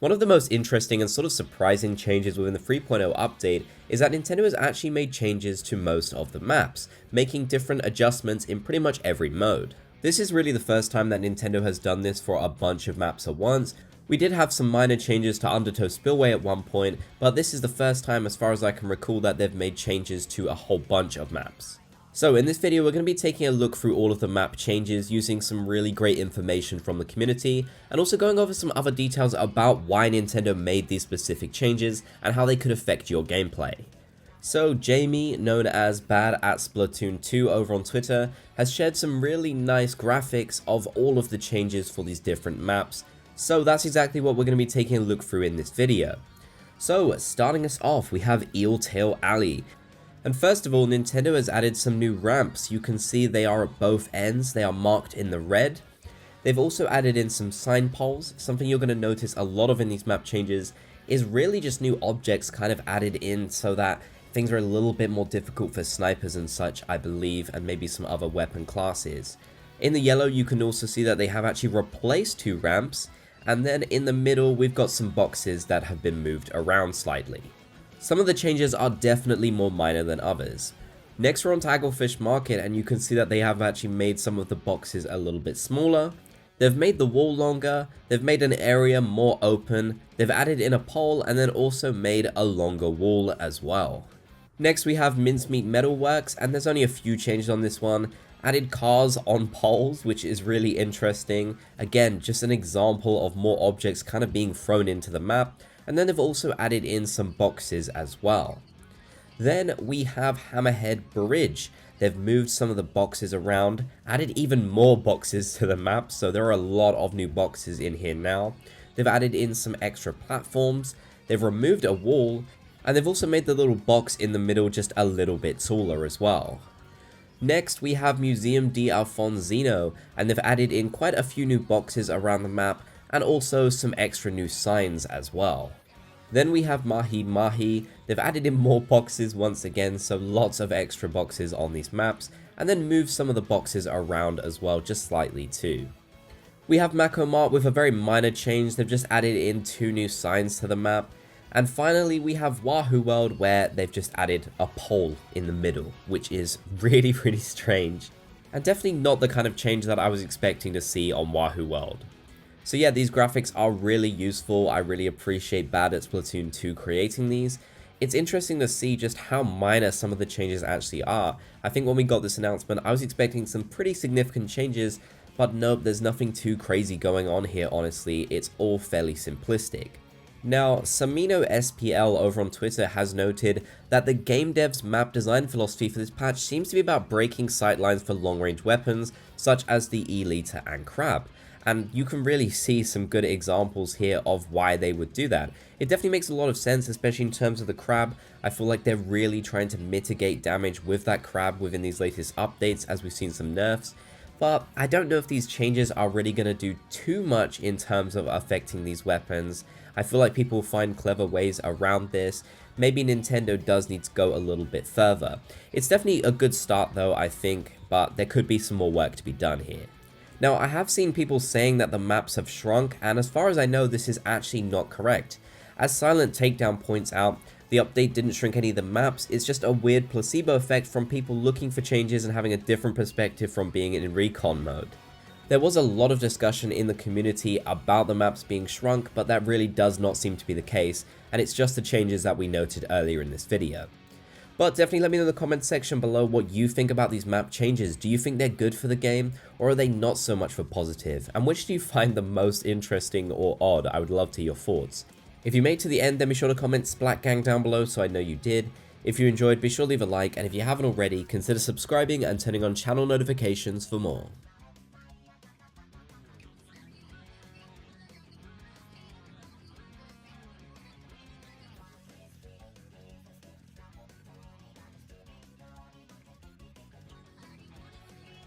One of the most interesting and sort of surprising changes within the 3.0 update is that Nintendo has actually made changes to most of the maps, making different adjustments in pretty much every mode. This is really the first time that Nintendo has done this for a bunch of maps at once. We did have some minor changes to Undertow Spillway at one point, but this is the first time as far as I can recall that they've made changes to a whole bunch of maps. So in this video, we're going to be taking a look through all of the map changes using some really great information from the community, and also going over some other details about why Nintendo made these specific changes and how they could affect your gameplay. So Jamie, known as Bad at Splatoon 2 over on Twitter, has shared some really nice graphics of all of the changes for these different maps, so that's exactly what we're going to be taking a look through in this video. So starting us off, we have Eel Tail Alley. And first of all, Nintendo has added some new ramps. You can see they are at both ends, they are marked in the red. They've also added in some sign poles. Something you're going to notice a lot of in these map changes is really just new objects kind of added in so that things are a little bit more difficult for snipers and such, I believe, and maybe some other weapon classes. In the yellow, you can also see that they have actually replaced two ramps, and then in the middle, we've got some boxes that have been moved around slightly. Some of the changes are definitely more minor than others. Next we're on to Hagglefish Market, and you can see that they have actually made some of the boxes a little bit smaller. They've made the wall longer, they've made an area more open, they've added in a pole, and then also made a longer wall as well. Next we have Mincemeat Metalworks, and there's only a few changes on this one. Added cars on poles, which is really interesting. Again, just an example of more objects kind of being thrown into the map. And then they've also added in some boxes as well. Then we have Hammerhead Bridge. They've moved some of the boxes around, added even more boxes to the map, so there are a lot of new boxes in here now. They've added in some extra platforms, they've removed a wall, and they've also made the little box in the middle just a little bit taller as well. Next we have Museum di Alfonsino, and they've added in quite a few new boxes around the map, and also some extra new signs as well. Then we have Mahi Mahi. They've added in more boxes once again, so lots of extra boxes on these maps, and then moved some of the boxes around as well, just slightly too. We have Mako Mart with a very minor change. They've just added in two new signs to the map. And finally we have Wahoo World, where they've just added a pole in the middle, which is really strange, and definitely not the kind of change that I was expecting to see on Wahoo World. So yeah, these graphics are really useful. I really appreciate Bad at Splatoon 2 creating these. It's interesting to see just how minor some of the changes actually are. I think when we got this announcement, I was expecting some pretty significant changes, but nope, there's nothing too crazy going on here, honestly. It's all fairly simplistic. Now, Samino SPL over on Twitter has noted that the game dev's map design philosophy for this patch seems to be about breaking sightlines for long-range weapons, such as the E-liter and Crab. And you can really see some good examples here of why they would do that. It definitely makes a lot of sense, especially in terms of the Crab. I feel like they're really trying to mitigate damage with that Crab within these latest updates, as we've seen some nerfs. But I don't know if these changes are really going to do too much in terms of affecting these weapons. I feel like people find clever ways around this. Maybe Nintendo does need to go a little bit further. It's definitely a good start though, I think, but there could be some more work to be done here. Now, I have seen people saying that the maps have shrunk, and as far as I know, this is actually not correct. As Silent Takedown points out, the update didn't shrink any of the maps, it's just a weird placebo effect from people looking for changes and having a different perspective from being in recon mode. There was a lot of discussion in the community about the maps being shrunk, but that really does not seem to be the case, and it's just the changes that we noted earlier in this video. But definitely let me know in the comments section below what you think about these map changes. Do you think they're good for the game, or are they not so much for positive? And which do you find the most interesting or odd? I would love to hear your thoughts. If you made it to the end, then be sure to comment Splat Gang down below so I know you did. If you enjoyed, be sure to leave a like, and if you haven't already, consider subscribing and turning on channel notifications for more.